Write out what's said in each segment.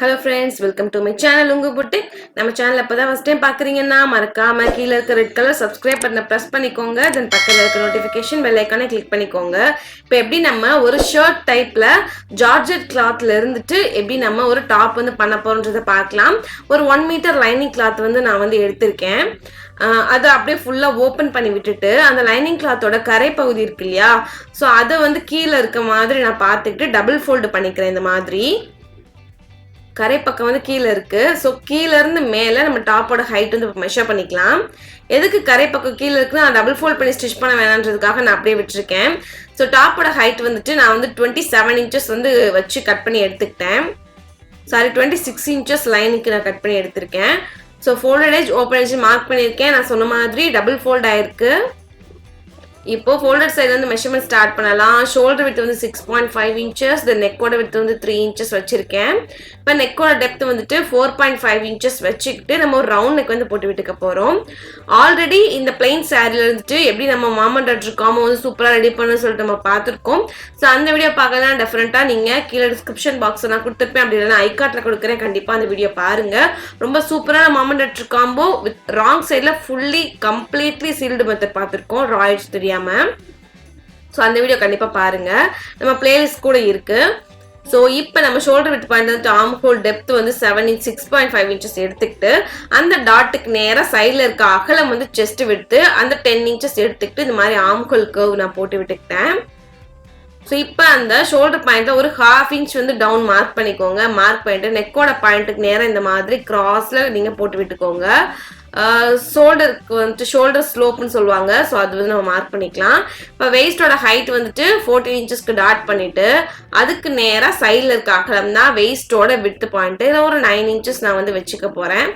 Hello friends, welcome to my channel Ungu boutique. நம்ம channel அப்பதான் first time பாக்குறீங்கன்னா மறக்காம கீழ இருக்க ரெட் கலர் subscribe பட்டனை press பண்ணிக்கோங்க. then பக்கத்துல இருக்க notification bell icon-ஐ click பண்ணிக்கோங்க. இப்போ எப்படி நம்ம ஒரு shirt typeல Georgette clothல இருந்துட்டு எப்படி நம்ம ஒரு top வந்து பண்ண போறோம்ன்றத பார்க்கலாம். ஒரு 1 meter lining cloth வந்து நான் வந்து எடுத்திருக்கேன். அதை அப்படியே ஃபுல்லா ஓபன் பண்ணி விட்டுட்டு அந்த லைனிங் கிளாத்தோட கரை பகுதி இருக்கு இல்லையா, ஸோ அதை வந்து கீழே இருக்க மாதிரி நான் பார்த்துக்கிட்டு டபுள் ஃபோல்டு பண்ணிக்கிறேன். இந்த மாதிரி கரை பக்கம் வந்து கீழே இருக்கு. ஸோ கீழே இருந்து மேலே நம்ம டாப்போட ஹைட் வந்து மெஷர் பண்ணிக்கலாம். எதுக்கு கரை பக்கம் கீழே இருக்குன்னு நான் டபுள் ஃபோல்ட் பண்ணி ஸ்டிச் பண்ண வேணான்றதுக்காக நான் அப்படியே விட்டுருக்கேன். ஸோ டாப்போட ஹைட் வந்துட்டு நான் வந்து 27 inches வந்து வச்சு கட் பண்ணி எடுத்துக்கிட்டேன். சாரி 26 inches லைனுக்கு நான் கட் பண்ணி எடுத்திருக்கேன். So folded edge open edge mark பண்ணியிருக்கேன். நான் சொன்ன மாதிரி டபுள் ஃபோல்ட் ஆயிருக்கு. இப்போ ஃபோல்டட் சைடு வந்து மெஷர்மெண்ட் ஸ்டார்ட் பண்ணலாம். ஷோல்டர் வித் வந்து 6.5 inches, the நெக்கோட வித் வந்து 3 inches வச்சிருக்கேன். இப்போ நெக்கோட டெப்த் வந்துட்டு 4.5 inches வச்சுக்கிட்டு நம்ம ஒரு ரவுண்ட் நெக் வந்து போட்டு விட்டுக்க போறோம். ஆல்ரெடி இந்த பிளைன் சாரில இருந்துட்டு எப்படி நம்ம மாமன் டாட்டர் காம்போ வந்து சூப்பரா ரெடி பண்ணு சொல்லிட்டு நம்ம பார்த்துருக்கோம். ஸோ அந்த வீடியோ பார்க்கலாம் டெஃபரெண்டா நீங்க கீழே டிஸ்கிரிப்ஷன் பாக்ஸ் நான் கொடுத்துருப்பேன், அப்படி இல்லைன்னா ஐகார்ட்ல கொடுக்குறேன், கண்டிப்பா அந்த வீடியோ பாருங்க. ரொம்ப சூப்பரான மாமன் டாட்டர் காம்போ வித் ராங் சைட்ல ஃபுல்லி கம்ப்ளீட்லி சீல்டு மெத்தட் பார்த்துருக்கோம், ராய்ஸ் தெரியாம. ஸோ அந்த வீடியோ கண்டிப்பா பாருங்க, நம்ம பிளேலிஸ்ட் கூட இருக்கு. ஸோ இப்போ நம்ம ஷோல்டர் வித் பாயிண்ட் வந்து ஆர்ம் ஹோல் டெப்த் வந்து 6.5 inches எடுத்துக்கிட்டு அந்த டாட்டுக்கு நேராக சைடில் இருக்க அகலம் வந்து செஸ்ட் விட்டு அந்த 10 inches எடுத்துக்கிட்டு இந்த மாதிரி ஆர்ம் ஹோல் கர்வ் நான் போட்டு விட்டுக்கிட்டேன். ஸோ இப்போ அந்த ஷோல்டர் பாயிண்ட்ல ஒரு 1/2 inch வந்து டவுன் மார்க் பண்ணிக்கோங்க. மார்க் பண்ணிட்டு நெக்கோட பாயிண்ட்டுக்கு நேராக இந்த மாதிரி கிராஸ்ல நீங்க போட்டு விட்டுக்கோங்க. ஷோல்டருக்கு வந்துட்டு ஷோல்டர் ஸ்லோப்னு சொல்லுவாங்க. ஸோ அது வந்து நம்ம மார்க் பண்ணிக்கலாம். இப்போ வெயிஸ்டோட ஹைட் வந்துட்டு 14 inchesக்கு டாட் பண்ணிட்டு அதுக்கு நேராக சைடில் இருக்க அகலம் தான் வெயிஸ்டோட விட்டு பாயிண்ட். இதில் ஒரு 9 inches நான் வந்து வச்சுக்க போறேன்.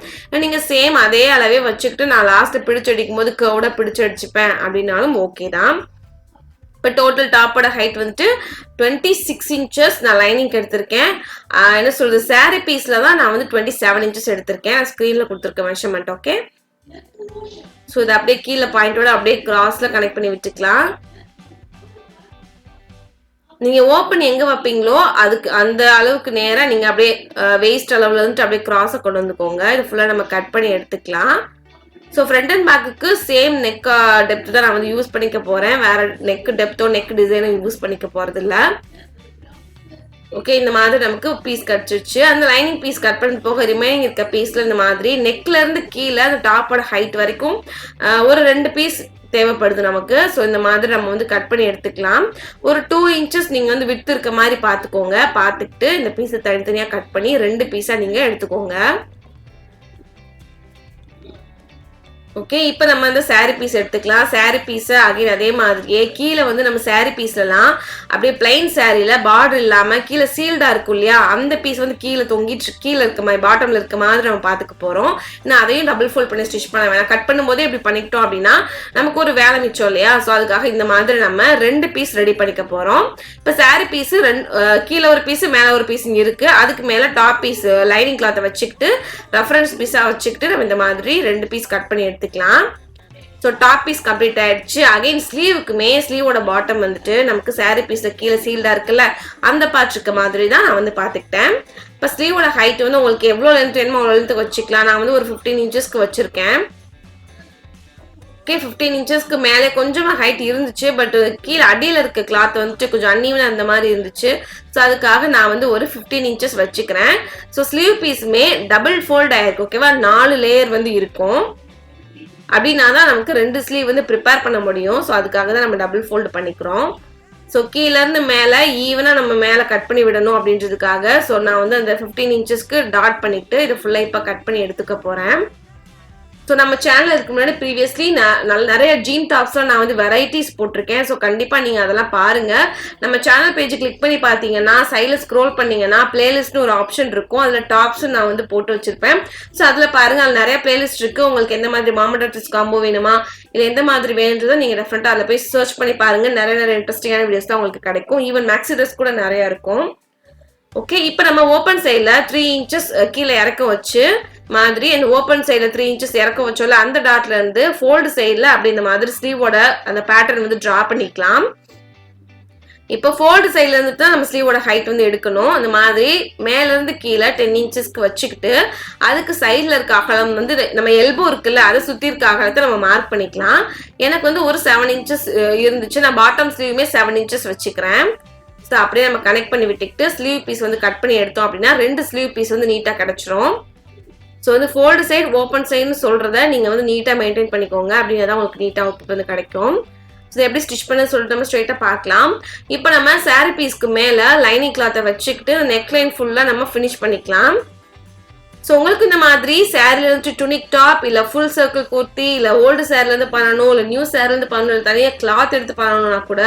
நீங்கள் சேம் அதே அளவே வச்சுக்கிட்டு நான் லாஸ்ட் பிடிச்சு அடிக்கும் போது கர்வோட பிடிச்சு அடிச்சுப்பேன் அப்படின்னாலும் ஓகே தான். இப்போ டோட்டல் டாப்போட ஹைட் வந்துட்டு 26 inches நான் லைனிங் எடுத்திருக்கேன். என்ன சொல்றது, சாரி பீஸ்ல தான் நான் வந்து 27 inches எடுத்திருக்கேன். ஸ்க்ரீன்ல கொடுத்துருக்க மெஷர்மெண்ட். ஓகே, ஸோ இதை அப்படியே கீழே பாயிண்டோட அப்படியே கிராஸ்ல கனெக்ட் பண்ணி விட்டுக்கலாம். நீங்க ஓப்பன் எங்க வைப்பீங்களோ அதுக்கு அந்த அளவுக்கு நேரா நீங்க அப்படியே வெயிஸ்ட் அளவுல இருந்து அப்படியே கிராஸை கொண்டு வந்துக்கோங்க. இது ஃபுல்லா நம்ம கட் பண்ணி எடுத்துக்கலாம். ஸோ ஃப்ரண்ட் அண்ட் பேக்குக்கு சேம் நெக் டெப்த் தான் நான் வந்து யூஸ் பண்ணிக்க போறேன். வேற நெக் டெப்த்தோ நெக் டிசைனோ யூஸ் பண்ணிக்க போறது இல்லை. ஓகே, இந்த மாதிரி நமக்கு பீஸ் கடிச்சிருச்சு. அந்த லைனிங் பீஸ் கட் பண்ணி போக ரிமைனிங் இருக்க பீஸ்ல இந்த மாதிரி நெக்ல இருந்து கீழே அந்த டாப்போட ஹைட் வரைக்கும் ஒரு 2 பீஸ் தேவைப்படுது நமக்கு. ஸோ இந்த மாதிரி நம்ம வந்து கட் பண்ணி எடுத்துக்கலாம். ஒரு 2 inches நீங்க வந்து விட்டு இருக்க மாதிரி பார்த்துக்கோங்க. பார்த்துக்கிட்டு இந்த பீஸை தனித்தனியாக கட் பண்ணி 2 பீஸா நீங்க எடுத்துக்கோங்க. ஓகே, இப்போ நம்ம அந்த சாரி பீஸ் எடுத்துக்கலாம். சாரி பீஸை அகைன் அதே மாதிரியே கீழே வந்து நம்ம சாரி பீஸ்லாம் அப்படியே பிளைன் சாரியில பார்டர் இல்லாம கீழே சீல்டா இருக்கும் இல்லையா, அந்த பீஸ் வந்து கீழே தொங்கிட்டு கீழே இருக்க மாதிரி பாட்டம்ல இருக்க மாதிரி நம்ம பார்த்துக்க போறோம். நான் அதையும் டபுள் ஃபோல்ட் பண்ணி ஸ்டிச் பண்ண வேணாம். கட் பண்ணும்போதே இப்படி பண்ணிக்கிட்டோம் அப்படின்னா நமக்கு ஒரு வேலை மிச்சம் இல்லையா. ஸோ அதுக்காக இந்த மாதிரி நம்ம 2 பீஸ் ரெடி பண்ணிக்க போறோம். இப்போ சாரி பீஸ் கீழே ஒரு பீஸ் மேலே ஒரு பீஸ் இருக்கு. அதுக்கு மேலே டாப் பீஸ் லைனிங் கிளாத்தை வச்சுக்கிட்டு ரெஃபரன்ஸ் பீஸா வச்சுக்கிட்டு நம்ம இந்த மாதிரி 2 பீஸ் கட் பண்ணி எடுத்துக்கலாம். ஸோ டாப் பீஸ் கம்ப்ளீட் ஆயிடுச்சு. அகைன் ஸ்லீவுக்குமே ஸ்லீவோட பாட்டம் வந்துட்டு நமக்கு சாரி பீஸ்ல கீழே சீல்டா இருக்குல்ல அந்த பார்ட் இருக்க மாதிரி தான் நான் வந்து பார்த்துக்கிட்டேன். இப்போ ஸ்லீவோட ஹைட் வந்து உங்களுக்கு எவ்வளோ லென்த் வேணுமோ அவ்வளோ லென்த்துக்கு வச்சுக்கலாம். நான் வந்து ஒரு 15 inchesக்கு வச்சிருக்கேன். ஓகே, 15 inchesக்கு மேலே கொஞ்சமா ஹைட் இருந்துச்சு. பட் கீழே அடியில் இருக்க கிளாத் வந்துட்டு கொஞ்சம் அன்ஈவனா அந்த மாதிரி இருந்துச்சு. ஸோ அதுக்காக நான் வந்து ஒரு 15 inches வச்சுக்கிறேன். ஸோ ஸ்லீவ் பீஸுமே டபுள் ஃபோல்ட் ஆயிருக்கு. ஓகேவா, 4 லேயர் வந்து இருக்கும். அப்படின்னா தான் நமக்கு 2 ஸ்லீவ் வந்து ப்ரிப்பேர் பண்ண முடியும். ஸோ அதுக்காக தான் நம்ம டபுள் ஃபோல்டு பண்ணிக்கிறோம். ஸோ கீழேருந்து மேலே ஈவனாக நம்ம மேலே கட் பண்ணி விடணும் அப்படின்றதுக்காக ஸோ நான் வந்து அந்த 15 inchesக்கு டாட் பண்ணிட்டு இதை ஃபுல்லாக இப்போ கட் பண்ணி எடுத்துக்க போகிறேன். ஸோ நம்ம சேனல் இதுக்கு முன்னாடி ப்ரீவியஸ்லி நிறைய ஜீன் டாப்ஸ்லாம் நான் வந்து வெரைட்டிஸ் போட்டிருக்கேன். ஸோ கண்டிப்பாக நீங்கள் அதெல்லாம் பாருங்க. நம்ம சேனல் பேஜ் கிளிக் பண்ணி பார்த்தீங்கன்னா சைடில் ஸ்க்ரோல் பண்ணீங்கன்னா பிளேலிஸ்ட்னு ஒரு ஆப்ஷன் இருக்கும். அதில் டாப்ஸும் நான் வந்து போட்டு வச்சிருப்பேன். ஸோ அதில் பாருங்க, அதில் நிறைய பிளேலிஸ்ட் இருக்கு. உங்களுக்கு எந்த மாதிரி மாமன் டாட்டர்ஸ் காம்போ வேணுமா இல்லை எந்த மாதிரி வேணுன்றதை நீங்கள் டெஃபரெண்டாக அதில் போய் சர்ச் பண்ணி பாருங்க. நிறைய இன்ட்ரெஸ்டிங்கான வீடியோஸ் தான் உங்களுக்கு கிடைக்கும். ஈவன் மேக்ஸி ட்ரெஸ் கூட நிறைய இருக்கும். ஓகே, இப்போ நம்ம ஓப்பன் சைடில் 3 inches கீழே இறக்க வச்சு மாதிரி அந்த ஓப்பன் சைடில் 3 inches இறக்க வச்சோம்ல அந்த டாட்ல இருந்து ஃபோல்டு சைடில் அப்படி இந்த மாதிரி ஸ்லீவோட அந்த பேட்டர்ன் வந்து டிரா பண்ணிக்கலாம். இப்போ ஃபோல்டு சைட்ல இருந்து தான் நம்ம ஸ்லீவோட ஹைட் வந்து எடுக்கணும். அந்த மாதிரி மேல இருந்து கீழே 10 இன்ச்சஸ்க்கு வச்சுக்கிட்டு அதுக்கு சைட்ல இருக்க அகலம் வந்து நம்ம எல்போ இருக்குல்ல அதை சுத்தி இருக்க அகலத்தை நம்ம மார்க் பண்ணிக்கலாம். எனக்கு வந்து ஒரு 7 இன்ச்சஸ் இருந்துச்சு. நான் பாட்டம் ஸ்லீவுமே 7 இன்ச்சஸ் வச்சுக்கிறேன். ஸோ அப்படியே நம்ம கனெக்ட் பண்ணி விட்டுக்கிட்டு ஸ்லீவ் பீஸ் வந்து கட் பண்ணி எடுத்தோம் அப்படின்னா 2 ஸ்லீவ் பீஸ் வந்து நீட்டாக கிடைச்சிரும். ஸோ வந்து ஃபோல்டு சைடு ஓப்பன் சைடுன்னு சொல்றத நீங்க வந்து நீட்டாக மெயின்டைன் பண்ணிக்கோங்க. அப்படின்னா உங்களுக்கு நீட்டாக அவுட்புட் வந்து கிடைக்கும். ஸோ எப்படி ஸ்டிச் பண்ண சொல்லிட்டு நம்ம ஸ்ட்ரெயிட்டாக பார்க்கலாம். இப்போ நம்ம சாரீ பீஸ்க்கு மேலே லைனிங் கிளாத்தை வச்சுக்கிட்டு நெக்லைன் ஃபுல்லாக நம்ம ஃபினிஷ் பண்ணிக்கலாம். ஸோ உங்களுக்கு இந்த மாதிரி சாரில இருந்து டுனிக் டாப் இல்லை ஃபுல் சர்க்கிள் குர்த்தி இல்லை ஓல்டு சாரிலேருந்து பண்ணணும் இல்லை நியூ சாரிலேருந்து பண்ணணும் இல்லை தனியாக கிளாத் எடுத்து பண்ணணும்னா கூட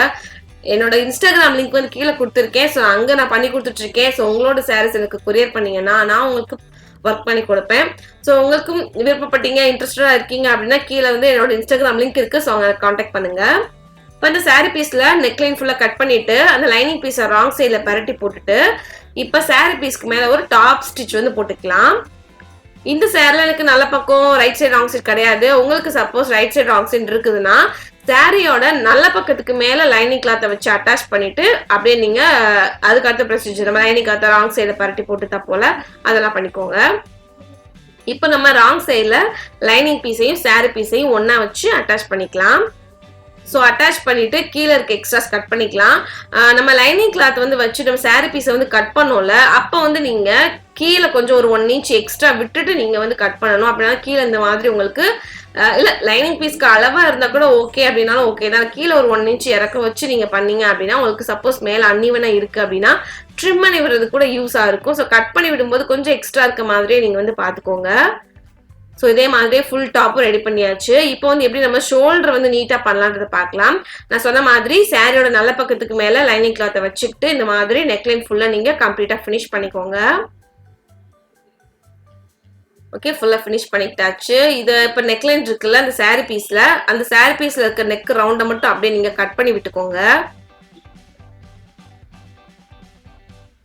என்னோட இன்ஸ்டாகிராம் லிங்க் வந்து கீழே கொடுத்துருக்கேன். ஸோ அங்கே நான் பண்ணி கொடுத்துட்டு இருக்கேன். ஸோ உங்களோட சாரீஸ் எனக்கு கொரியர் பண்ணீங்கன்னா நான் உங்களுக்கு ஒர்க் பண்ணி கொடுப்பேன். ஸோ உங்களுக்கும் விருப்பப்பட்டீங்க இன்ட்ரெஸ்டடாக இருக்கீங்க அப்படின்னா கீழே வந்து என்னோட இன்ஸ்டாகிராம் லிங்க் இருக்குது. ஸோ அவங்க காண்டாக்ட் பண்ணுங்க. இப்போ இந்த சாரீ பீஸில் நெக்லைன் ஃபுல்லாக கட் பண்ணிவிட்டு அந்த லைனிங் பீஸை ராங் சைடில் பரட்டி போட்டுட்டு இப்போ சாரீ பீஸ்க்கு மேலே ஒரு டாப் ஸ்டிச் வந்து போட்டுக்கலாம். இந்த சேரில் எனக்கு நல்ல பக்கம் ரைட் சைடு ராங் சைடு கிடையாது. உங்களுக்கு suppose right side wrong side இருக்குதுன்னா சாரியோட நல்ல பக்கத்துக்கு மேலே லைனிங் கிளாத்தை வச்சு அட்டாச் பண்ணிட்டு அப்படியே நீங்கள் அதுக்கு அடுத்த ப்ரொசீஜர் நம்ம லைனிங் கிளாத்தை ராங் சைடில் பரட்டி போட்டுட்டா போல அதெல்லாம் பண்ணிக்கோங்க. இப்போ நம்ம ராங் சைடில் லைனிங் பீஸையும் சாரீ பீஸையும் ஒன்றா வச்சு அட்டாச் பண்ணிக்கலாம். ஸோ அட்டாச் பண்ணிட்டு கீழே இருக்க எக்ஸ்ட்ராஸ் கட் பண்ணிக்கலாம். நம்ம லைனிங் கிளாத் வந்து வச்சு நம்ம சாரீ பீஸை வந்து கட் பண்ணோம்ல அப்போ வந்து நீங்கள் கீழே கொஞ்சம் ஒரு 1 இன்ச் எக்ஸ்ட்ரா விட்டுட்டு நீங்கள் வந்து கட் பண்ணணும். அப்படின்னா கீழே இந்த மாதிரி உங்களுக்கு இல்லை லைனிங் பீஸ்க்கு அளவாக இருந்தால் கூட ஓகே அப்படின்னாலும் ஓகே தான். கீழே ஒரு 1 இன்ச் இறக்க வச்சு நீங்கள் பண்ணீங்க அப்படின்னா உங்களுக்கு சப்போஸ் மேலே அன்னிவனாக இருக்குது அப்படின்னா ட்ரிம் பண்ணி விடுறது கூட யூஸாக இருக்கும். ஸோ கட் பண்ணி விடும்போது கொஞ்சம் எக்ஸ்ட்ரா இருக்க மாதிரியே நீங்கள் வந்து பார்த்துக்கோங்க. ஸோ இதே மாதிரியே ஃபுல் டாப்பும் ரெடி பண்ணியாச்சு. இப்போ வந்து எப்படி நம்ம ஷோல்டர் வந்து நீட்டாக பண்ணலான்றதை பார்க்கலாம். நான் சொன்ன மாதிரி சாரியோட நல்ல பக்கத்துக்கு மேலே லைனிங் கிளாத்தை வச்சுக்கிட்டு இந்த மாதிரி நெக்லைன் ஃபுல்லாக நீங்கள் கம்ப்ளீட்டாக ஃபினிஷ் பண்ணிக்கோங்க. ஓகே ஃபுல்லாக ஃபினிஷ் பண்ணிட்டாச்சு. இதை இப்போ நெக்லைன் இருக்குல்ல அந்த சாரீ பீஸில் அந்த சாரீ பீஸில் இருக்க நெக் ரவுண்டை மட்டும் அப்படியே நீங்கள் கட் பண்ணி விட்டுக்கோங்க.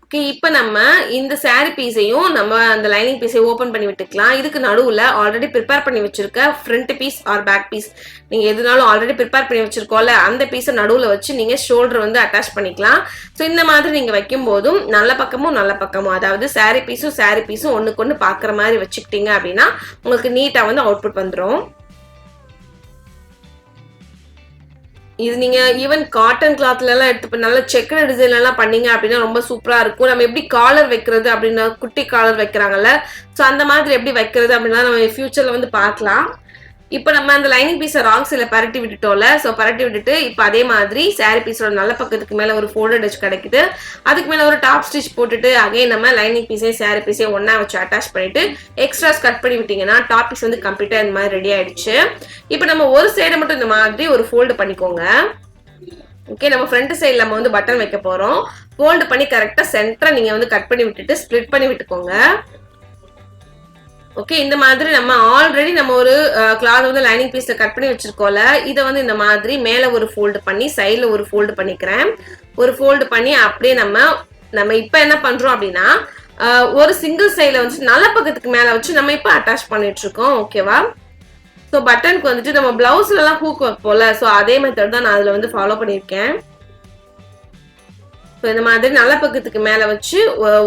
ஓகே இப்போ நம்ம இந்த சாரீ பீஸையும் நம்ம அந்த லைனிங் பீஸையும் ஓப்பன் பண்ணி விட்டுக்கலாம். இதுக்கு நடுவில் ஆல்ரெடி ப்ரிப்பேர் பண்ணி வச்சிருக்க front piece or back piece நீங்கள் எதுனாலும் ஆல்ரெடி ப்ரிப்பேர் பண்ணி வச்சிருக்கோம்ல அந்த பீஸை நடுவில் வச்சு நீங்கள் ஷோல்டர் வந்து அட்டாச் பண்ணிக்கலாம். ஸோ இந்த மாதிரி நீங்கள் வைக்கும் போதும் நல்ல பக்கமும் அதாவது சாரீ பீஸும் ஒன்றுக்கு ஒன்று பார்க்குற மாதிரி வச்சுக்கிட்டீங்க அப்படின்னா உங்களுக்கு நீட்டாக வந்து அவுட்புட் வந்துடும். இது நீங்க ஈவன் காட்டன் கிளாத்ல எல்லாம் எடுத்து நல்ல செக்கர் டிசைன் எல்லாம் பண்ணீங்க அப்படின்னா ரொம்ப சூப்பரா இருக்கும். நம்ம எப்படி காலர் வைக்கிறது அப்படின்னா குட்டி காலர் வைக்கிறாங்கல்ல ஸோ அந்த மாதிரி எப்படி வைக்கிறது அப்படின்னா நம்ம ஃபியூச்சர்ல வந்து பார்க்கலாம். இப்போ நம்ம அந்த லைனிங் பீஸை ராங் சைடில் பரட்டி விட்டுட்டோம்ல ஸோ பரட்டி விட்டுட்டு இப்போ அதே மாதிரி சாரீ பீஸோட நல்ல பக்கத்துக்கு மேலே ஒரு ஃபோல்டட் எட்ஜ் கிடைக்குது. அதுக்கு மேலே ஒரு டாப் ஸ்டிச் போட்டுட்டு அகைன் நம்ம லைனிங் பீஸையும் சாரீ பீஸையும் ஒன்றா வச்சு அட்டாச் பண்ணிட்டு எக்ஸ்ட்ராஸ் கட் பண்ணி விட்டீங்கன்னா டாப் பீஸ் வந்து கம்ப்ளீட்டாக இந்த மாதிரி ரெடி ஆயிடுச்சு. இப்போ நம்ம ஒரு சைடை மட்டும் இந்த மாதிரி ஒரு ஃபோல்டு பண்ணிக்கோங்க. ஓகே நம்ம ஃப்ரண்ட் சைடில் நம்ம வந்து பட்டன் வைக்க போகிறோம். ஃபோல்டு பண்ணி கரெக்டாக சென்டரை நீங்கள் வந்து கட் பண்ணி விட்டுட்டு ஸ்ப்ளிட் பண்ணி விட்டுக்கோங்க. ஓகே இந்த மாதிரி நம்ம ஆல்ரெடி நம்ம ஒரு கிளாத் வந்து லைனிங் பீஸ்ல கட் பண்ணி வச்சிருக்கோம்ல இதை வந்து இந்த மாதிரி மேலே ஒரு ஃபோல்டு பண்ணி சைடில் ஒரு ஃபோல்டு பண்ணிக்கிறேன். ஒரு ஃபோல்டு பண்ணி அப்படியே நம்ம இப்போ என்ன பண்றோம் அப்படின்னா ஒரு சிங்கிள் சைடில் வந்து நல்ல பக்கத்துக்கு மேலே வச்சு நம்ம இப்போ அட்டாச் பண்ணிட்டு இருக்கோம். ஓகேவா? ஸோ பட்டனுக்கு வந்துட்டு நம்ம பிளவுஸ்ல எல்லாம் ஹூக் வைப்போம்ல ஸோ அதே மெத்தட் தான் நான் அதில் வந்து ஃபாலோ பண்ணியிருக்கேன். ஸோ இந்த மாதிரி நல்ல பக்கத்துக்கு மேலே வச்சு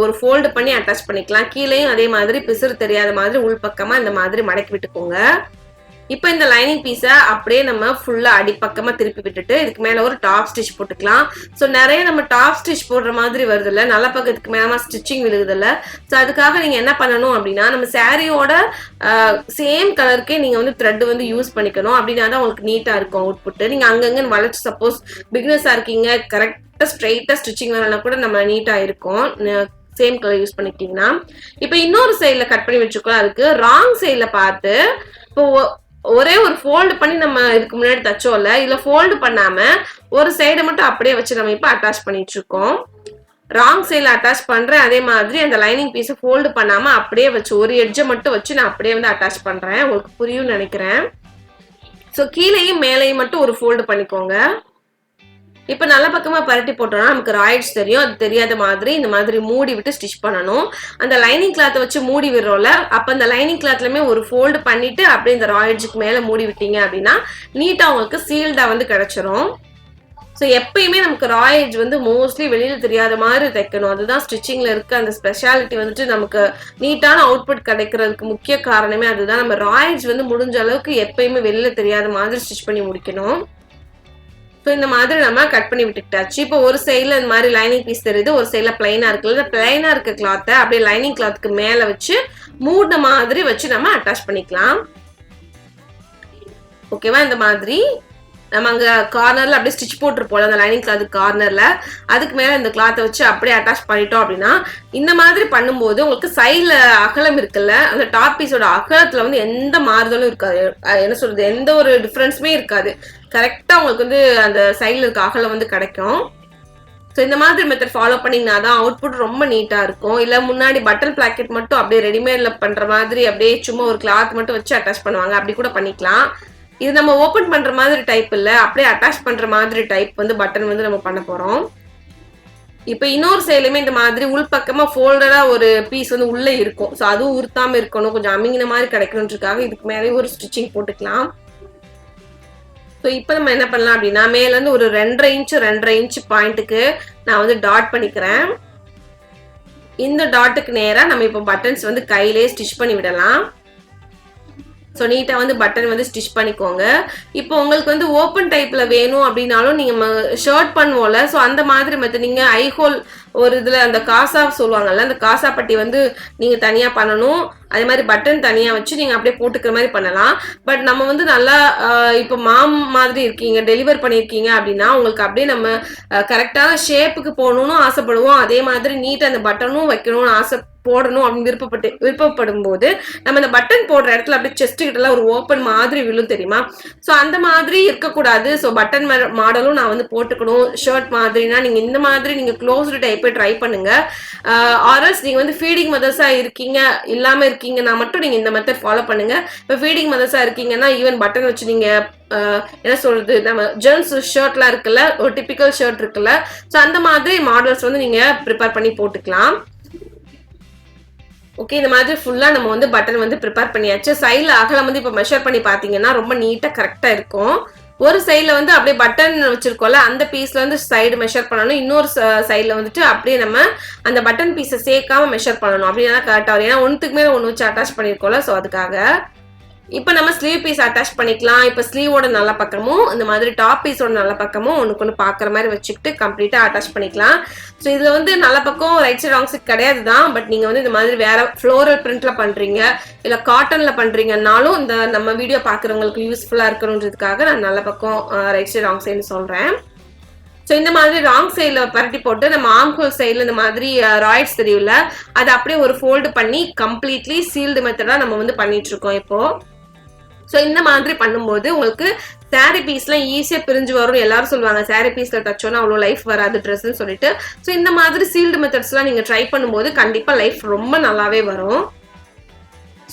ஒரு ஃபோல்டு பண்ணி அட்டாச் பண்ணிக்கலாம். கீழேயும் அதே மாதிரி பிசுறு தெரியாத மாதிரி உள் பக்கமாக இந்த மாதிரி மடக்கி விட்டுக்கோங்க. இப்போ இந்த லைனிங் பீஸை அப்படியே நம்ம ஃபுல்லாக அடிப்பக்கமாக திருப்பி விட்டுட்டு இதுக்கு மேலே ஒரு டாப் ஸ்டிச் போட்டுக்கலாம். ஸோ நிறைய நம்ம டாப் ஸ்டிச் போடுற மாதிரி வருது இல்லை நல்ல பக்கத்துக்கு மேலே ஸ்டிச்சிங் விழுகுது இல்லை. ஸோ அதுக்காக நீங்கள் என்ன பண்ணணும் அப்படின்னா நம்ம சாரியோட சேம் கலருக்கே நீங்கள் வந்து த்ரெட் வந்து யூஸ் பண்ணிக்கணும். அப்படின்னா தான் உங்களுக்கு நீட்டாக இருக்கும் அவுட்புட்டு. நீங்கள் அங்கங்கன்னு வளைச்சு சப்போஸ் பிகினர்ஸாக இருக்கீங்க கரெக்ட் ஸ்ட்ரெயிட்டா ஸ்டிச்சிங் வரலனா கூட நம்ம நீட்டா இருக்கும் சேம் கலர் யூஸ் பண்ணிக்கிட்டீங்கன்னா. இப்போ இன்னொரு சைட்ல கட் பண்ணி வச்சுக்கலாம். அதுக்கு ராங் சைட்ல பார்த்து இப்போ ஒரே ஒரு ஃபோல்டு பண்ணி நம்ம இதுக்கு முன்னாடி தச்சோம்ல இதுல ஃபோல்டு பண்ணாம ஒரு சைடை மட்டும் அப்படியே வச்சு நம்ம இப்போ அட்டாச் பண்ணிட்டு இருக்கோம். ராங் சைட்ல அட்டாச் பண்றேன். அதே மாதிரி அந்த லைனிங் பீஸை ஃபோல்டு பண்ணாம அப்படியே வச்சு ஒரு எட்ஜை மட்டும் வச்சு நான் அப்படியே வந்து அட்டாச் பண்றேன். உங்களுக்கு புரியும்னு நினைக்கிறேன். ஸோ கீழேயும் மேலேயும் மட்டும் ஒரு ஃபோல்டு பண்ணிக்கோங்க. இப்போ நல்ல பக்கமாக பரட்டி போட்டோம்னா நமக்கு ராய்ட்ஸ் தெரியும். அது தெரியாத மாதிரி இந்த மாதிரி மூடி விட்டு ஸ்டிச் பண்ணணும். அந்த லைனிங் கிளாத்தை வச்சு மூடி விடுறோம்ல அப்போ அந்த லைனிங் கிளாத்லையுமே ஒரு ஃபோல்டு பண்ணிட்டு அப்படியே இந்த ராய்ட்ஸுக்கு மேலே மூடி விட்டீங்க அப்படின்னா நீட்டாக உங்களுக்கு சீல்டாக வந்து கிடைச்சிரும். ஸோ எப்பயுமே நமக்கு ரா எட்ஜ் வந்து மோஸ்ட்லி வெளியில தெரியாத மாதிரி தைக்கணும். அதுதான் ஸ்டிச்சிங்ல இருக்க அந்த ஸ்பெஷாலிட்டி வந்துட்டு நமக்கு நீட்டான அவுட்புட் கிடைக்கிறதுக்கு முக்கிய காரணமே அதுதான். நம்ம ரா எட்ஜ் வந்து முடிஞ்ச அளவுக்கு எப்பயுமே வெளியில தெரியாத மாதிரி ஸ்டிச் பண்ணி முடிக்கணும். ஸோ இந்த மாதிரி நம்ம கட் பண்ணி விட்டுக்கிட்டாச்சு. இப்போ ஒரு சைடில் இந்த மாதிரி லைனிங் பீஸ் தெரியுது, ஒரு சைடில் பிளைனா இருக்குல்ல, பிளைனா இருக்க கிளாத்தை அப்படியே லைனிங் கிளாத்துக்கு மேலே வச்சு மூடின மாதிரி வச்சு நம்ம அட்டாச் பண்ணிக்கலாம். ஓகேவா? இந்த மாதிரி நம்ம அங்கே கார்னரில் அப்படியே ஸ்டிச் போட்டுருப்போம் அந்த லைனிங் கிளாத் கார்னரில், அதுக்கு மேலே இந்த கிளாத்தை வச்சு அப்படியே அட்டாச் பண்ணிட்டோம் அப்படின்னா இந்த மாதிரி பண்ணும்போது உங்களுக்கு சைடில் அகலம் இருக்குல்ல, அந்த டாப் பீஸோட அகலத்தில் வந்து எந்த மாறுதலும் இருக்காது. என்ன சொல்றது, எந்த ஒரு டிஃப்ரென்ஸுமே இருக்காது. கரெக்டாக உங்களுக்கு வந்து அந்த சைடில் இருக்க அகலம் வந்து கிடைக்கும். ஸோ இந்த மாதிரி மெத்தட் ஃபாலோ பண்ணிங்கன்னா தான் அவுட்புட் ரொம்ப நீட்டாக இருக்கும். இல்லை முன்னாடி பட்டன் பிளாக்கெட் மட்டும் அப்படியே ரெடிமேடில் பண்ணுற மாதிரி அப்படியே சும்மா ஒரு கிளாத் மட்டும் வச்சு அட்டாச் பண்ணுவாங்க, அப்படி கூட பண்ணிக்கலாம். இது நம்ம ஓப்பன் பண்ற மாதிரி டைப் இல்ல, அப்படியே அட்டாச் பண்ற மாதிரி டைப் வந்து பட்டன் வந்து நம்ம பண்ண போறோம். இப்போ இன்னொரு சைடுலயுமே இந்த மாதிரி உள்பக்கமா ஃபோல்டரா ஒரு பீஸ் வந்து உள்ள இருக்கும். ஸோ அதுவும் உருத்தாம இருக்கணும், கொஞ்சம் அமிங்கின மாதிரி கிடைக்கணுன்றதுக்காக இதுக்கு மேலே ஒரு ஸ்டிச்சிங் போட்டுக்கலாம். ஸோ இப்போ நம்ம என்ன பண்ணலாம் அப்படின்னா மேல இருந்து ஒரு 2.5 இன்ச் பாயிண்ட்டுக்கு நான் வந்து டாட் பண்ணிக்கிறேன். இந்த டாட்டுக்கு நேரா நம்ம இப்போ பட்டன்ஸ் வந்து கையிலே ஸ்டிச் பண்ணி விடலாம். ஸோ நீட்டாக வந்து பட்டன் வந்து ஸ்டிச் பண்ணிக்கோங்க. இப்போ உங்களுக்கு வந்து ஓப்பன் டைப்பில் வேணும் அப்படின்னாலும் நீங்கள் ஷர்ட் பண்ணுவோம்ல, ஸோ அந்த மாதிரி மெத்தட் நீங்கள் ஐஹோல் ஒரு இதில் அந்த காசா சொல்லுவாங்கல்ல, அந்த காசா பட்டி வந்து நீங்கள் தனியாக பண்ணணும். அதே மாதிரி பட்டன் தனியாக வச்சு நீங்கள் அப்படியே போட்டுக்கிற மாதிரி பண்ணலாம். பட் நம்ம வந்து நல்லா இப்போ மாம் மாதிரி இருக்கீங்க, டெலிவர் பண்ணியிருக்கீங்க அப்படின்னா உங்களுக்கு அப்படியே நம்ம கரெக்டான ஷேப்புக்கு போகணும்னு ஆசைப்படுவோம். அதே மாதிரி நீட்டாக அந்த பட்டனும் வைக்கணும்னு போடணும் அப்படின்னு விருப்பப்படும் போது நம்ம இந்த பட்டன் போடுற இடத்துல அப்படியே செஸ்ட் கிட்டலாம் ஒரு ஓப்பன் மாதிரி விழும் தெரியுமா? ஸோ அந்த மாதிரி இருக்கக்கூடாது. ஸோ பட்டன் மாடலும் நான் வந்து போட்டுக்கணும். ஷர்ட் மாதிரினா நீங்க இந்த மாதிரி நீங்க க்ளோஸ்டு டைப்பை ட்ரை பண்ணுங்க. ஆர்எல்ஸ் நீங்க வந்து ஃபீடிங் மதர்ஸா இருக்கீங்க இல்லாம இருக்கீங்கன்னா மட்டும் நீங்க இந்த மெத்தட் ஃபாலோ பண்ணுங்க. இப்போ ஃபீடிங் மதர்ஸா இருக்கீங்கன்னா ஈவன் பட்டன் வச்சு நீங்க என்ன சொல்றது, நம்ம ஜென்ஸ் ஷர்ட்லாம் இருக்குல்ல, ஒரு டிபிக்கல் ஷர்ட் இருக்குல்ல, ஸோ அந்த மாதிரி மாடல்ஸ் வந்து நீங்க ப்ரிப்பேர் பண்ணி போட்டுக்கலாம். ஓகே, இந்த மாதிரி ஃபுல்லா நம்ம வந்து பட்டன் வந்து ப்ரிப்பேர் பண்ணியாச்சு. சைடில் அகலம் வந்து இப்போ மெஷர் பண்ணி பார்த்தீங்கன்னா ரொம்ப நீட்டாக கரெக்டாக இருக்கும். ஒரு சைடில் வந்து அப்படியே பட்டன் வச்சிருக்கோம்ல, அந்த பீஸ்ல வந்து சைடு மெஷர் பண்ணணும். இன்னொரு சைடில் வந்துட்டு அப்படியே நம்ம அந்த பட்டன் பீஸை சேர்க்காம மெஷர் பண்ணணும். அப்படின்னா கரெக்டாக வரும். ஏன்னா ஒன்றுத்துக்கு மேலே ஒன்று வச்சு அட்டாச் பண்ணியிருக்கோம்ல, ஸோ அதுக்காக. இப்போ நம்ம ஸ்லீவ் பீஸ் அட்டாச் பண்ணிக்கலாம். இப்போ ஸ்லீவோட நல்ல பக்கமும் இந்த மாதிரி டாப் பீஸோட நல்ல பக்கமும் ஒன்றுக்கு ஒன்று பார்க்குற மாதிரி வச்சுக்கிட்டு கம்ப்ளீட்டாக அட்டாச் பண்ணிக்கலாம். ஸோ இதில் வந்து நல்ல பக்கம் ரைட் சைட் ராங் சைட் கிடையாது தான். பட் நீங்கள் வந்து இந்த மாதிரி வேற ஃப்ளோரல் பிரிண்ட்ல பண்ணுறீங்க இல்லை காட்டனில் பண்ணுறீங்கன்னாலும் இந்த நம்ம வீடியோ பார்க்குறவங்களுக்கு யூஸ்ஃபுல்லாக இருக்கணுன்றதுக்காக நான் நல்ல பக்கம் ரைட் சைட் ராங் சைடுன்னு சொல்கிறேன். ஸோ இந்த மாதிரி ராங் சைடில் பரட்டி போட்டு நம்ம ஆம்ஹோல் சைடில் இந்த மாதிரி ராய்ட்ஸ் தெரியும்ல, அதை அப்படியே ஒரு ஃபோல்டு பண்ணி கம்ப்ளீட்லி சீல்டு மெத்தடாக நம்ம வந்து பண்ணிட்டு இருக்கோம் இப்போ. ஸோ இந்த மாதிரி பண்ணும்போது உங்களுக்கு சாரீ பீஸ்லாம் ஈஸியாக பிரிஞ்சு வரும். எல்லாரும் சொல்லுவாங்க சாரீ பீஸில் தச்சோன்னா அவ்வளோ லைஃப் வராது ட்ரெஸ்ன்னு சொல்லிட்டு. ஸோ இந்த மாதிரி சீல்டு மெத்தட்ஸ்லாம் நீங்கள் ட்ரை பண்ணும்போது கண்டிப்பாக லைஃப் ரொம்ப நல்லாவே வரும்.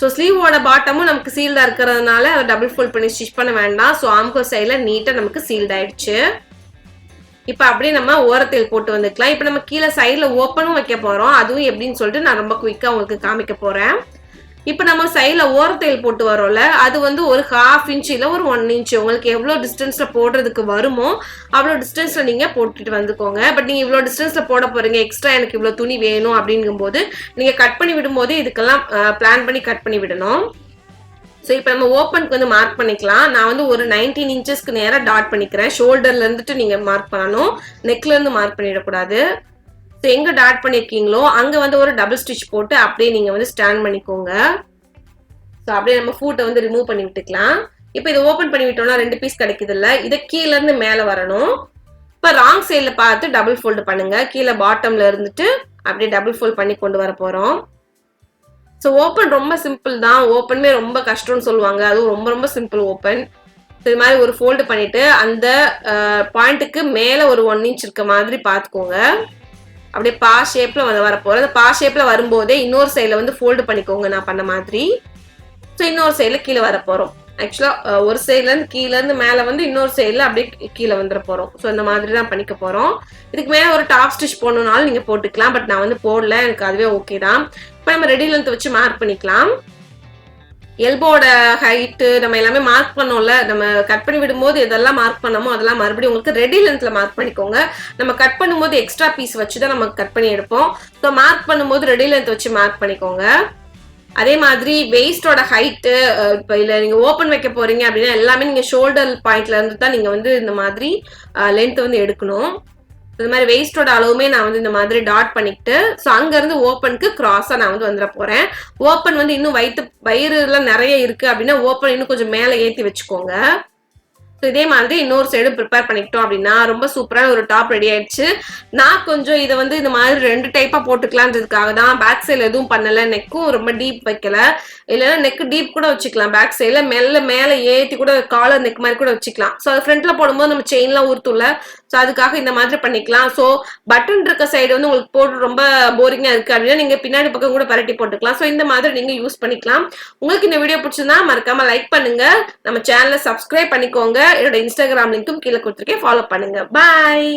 ஸோ ஸ்லீவோட பாட்டமும் நமக்கு சீல்டாக இருக்கிறதுனால அதை டபுள் ஃபோல்ட் பண்ணி ஸ்டிச் பண்ண வேண்டாம். ஸோ ஆம்ஹோல் சைடில் நீட்டாக நமக்கு சீல்ட் ஆயிடுச்சு. இப்போ அப்படியே நம்ம ஓரத்தில் போட்டு வந்துக்கலாம். இப்போ நம்ம கீழே சைடில் ஓப்பனும் வைக்க போகிறோம். அதுவும் எப்படின்னு சொல்லிட்டு நான் ரொம்ப குயிக்காக உங்களுக்கு காமிக்க போகிறேன். இப்போ நம்ம சைடில் ஓரத்தையில் போட்டு வரோம்ல, அது வந்து ஒரு 1/2 இன்ச் இல்லை ஒரு 1 இன்ச் உங்களுக்கு எவ்வளோ டிஸ்டன்ஸில் போடுறதுக்கு வருமோ அவ்வளோ டிஸ்டன்ஸில் நீங்கள் போட்டுட்டு வந்துக்கோங்க. பட் நீங்கள் இவ்வளோ டிஸ்டன்ஸில் போட போகிறீங்க, எக்ஸ்ட்ரா எனக்கு இவ்வளோ துணி வேணும் அப்படிங்கும்போது நீங்கள் கட் பண்ணி விடும்போது இதுக்கெல்லாம் பிளான் பண்ணி கட் பண்ணி விடணும். ஸோ இப்போ நம்ம ஓப்பனுக்கு வந்து மார்க் பண்ணிக்கலாம். நான் வந்து ஒரு 19 இன்ச்சஸ்க்கு நேராக டாட் பண்ணிக்கிறேன். ஷோல்டர்ல இருந்துட்டு நீங்கள் மார்க் பண்ணணும், நெக்லேருந்து மார்க் பண்ணிடக்கூடாது. ஸோ எங்கே டாட் பண்ணியிருக்கீங்களோ அங்கே வந்து ஒரு டபுள் ஸ்டிச் போட்டு அப்படியே நீங்கள் வந்து ஸ்டாண்ட் பண்ணிக்கோங்க. ஸோ அப்படியே நம்ம ஃபூட்டை வந்து ரிமூவ் பண்ணி விட்டுக்கலாம். இப்போ இதை ஓப்பன் பண்ணி விட்டோம்னா 2 பீஸ் கிடைக்குதுல்ல, இதை கீழேருந்து மேலே வரணும். இப்போ ராங் சைடில் பார்த்து டபுள் ஃபோல்டு பண்ணுங்க. கீழே பாட்டம்ல இருந்துட்டு அப்படியே டபுள் ஃபோல்ட் பண்ணி கொண்டு வர போகிறோம். ஸோ ஓப்பன் ரொம்ப சிம்பிள் தான். ஓப்பனுமே ரொம்ப கஷ்டம்னு சொல்லுவாங்க, அதுவும் ரொம்ப ரொம்ப சிம்பிள் ஓப்பன். இது மாதிரி ஒரு ஃபோல்டு பண்ணிட்டு அந்த பாயிண்ட்டுக்கு மேலே ஒரு 1 இன்ச் இருக்க மாதிரி பார்த்துக்கோங்க. அப்படியே பா ஷேப்ல வந்து வரப்போறோம். அந்த பா ஷேப்ல வரும்போதே இன்னொரு சைடில் வந்து ஃபோல்டு பண்ணிக்கோங்க நான் பண்ண மாதிரி. ஸோ இன்னொரு சைடில் கீழே வர போகிறோம். ஆக்சுவலாக ஒரு சைட்லேருந்து கீழேருந்து மேலே வந்து இன்னொரு சைடில் அப்படியே கீழே வந்துட போகிறோம். ஸோ இந்த மாதிரி தான் பண்ணிக்க போகிறோம். இதுக்கு மேலே ஒரு டாப் ஸ்டிச் போடணுன்னாலும் நீங்கள் போட்டுக்கலாம். பட் நான் வந்து போடல, எனக்கு அதுவே ஓகே தான். இப்போ நம்ம ரெடி லென்த் வச்சு மார்க் பண்ணிக்கலாம். எல்போட ஹைட்டு நம்ம எல்லாமே மார்க் பண்ணோம்ல, நம்ம கட் பண்ணி விடும்போது எதெல்லாம் மார்க் பண்ணமோ அதெல்லாம் மறுபடியும் உங்களுக்கு ரெடி லென்த்ல மார்க் பண்ணிக்கோங்க. நம்ம கட் பண்ணும்போது எக்ஸ்ட்ரா பீஸ் வச்சு தான் நம்ம கட் பண்ணி எடுப்போம். ஸோ மார்க் பண்ணும்போது ரெடி லென்த் வச்சு மார்க் பண்ணிக்கோங்க. அதே மாதிரி வெயிஸ்டோட ஹைட்டு இப்போ இல்லை நீங்க ஓப்பன் வைக்க போறீங்க அப்படின்னா எல்லாமே நீங்க ஷோல்டர் பாயிண்ட்ல இருந்து தான் நீங்க வந்து இந்த மாதிரி லென்த் வந்து எடுக்கணும். இந்த மாதிரி வெயிஸ்டோட அளவுமே நான் வந்து இந்த மாதிரி டாட் பண்ணிக்கிட்டு ஸோ அங்க இருந்து ஓப்பனுக்கு கிராஸா நான் வந்து வந்துட போறேன். ஓப்பன் வந்து இன்னும் வயிறு எல்லாம் நிறைய இருக்கு அப்படின்னா ஓப்பன் இன்னும் கொஞ்சம் மேலே ஏற்றி வச்சுக்கோங்க. இதே மாதிரி இன்னொரு சைடு ப்ரிப்பேர் பண்ணிக்கிட்டோம் அப்படின்னா ரொம்ப சூப்பரான ஒரு டாப் ரெடி ஆயிடுச்சு. நான் கொஞ்சம் இதை வந்து இந்த மாதிரி 2 டைப்பா போட்டுக்கலான்றதுக்காக தான் பேக் சைடில் எதுவும் பண்ணல. நெக்கும் ரொம்ப டீப் வைக்கல, இல்லைன்னா நெக் டீப் கூட வச்சுக்கலாம். பேக் சைடில் மேலே ஏற்றி கூட காலர் நெக் மாதிரி கூட வச்சுக்கலாம். ஸோ அது ஃப்ரண்ட்ல போடும்போது நம்ம செயின்லாம் ஊர்த்துள்ள, ஸோ அதுக்காக இந்த மாதிரி பண்ணிக்கலாம். ஸோ பட்டன் இருக்க சைடு வந்து உங்களுக்கு போட்டு ரொம்ப போரிங்கா இருக்கு அப்படின்னா நீங்க பின்னாடி பக்கம் கூட பரட்டி போட்டுக்கலாம். ஸோ இந்த மாதிரி நீங்க யூஸ் பண்ணிக்கலாம். உங்களுக்கு இந்த வீடியோ பிடிச்சிருந்தா மறக்காம லைக் பண்ணுங்க, நம்ம சேனலை சப்ஸ்கிரைப் பண்ணிக்கோங்க. என்னோட இன்ஸ்டாகிராம் லிங்க்கும் கீழே கொடுத்துருக்கேன், ஃபாலோ பண்ணுங்க. பாய்.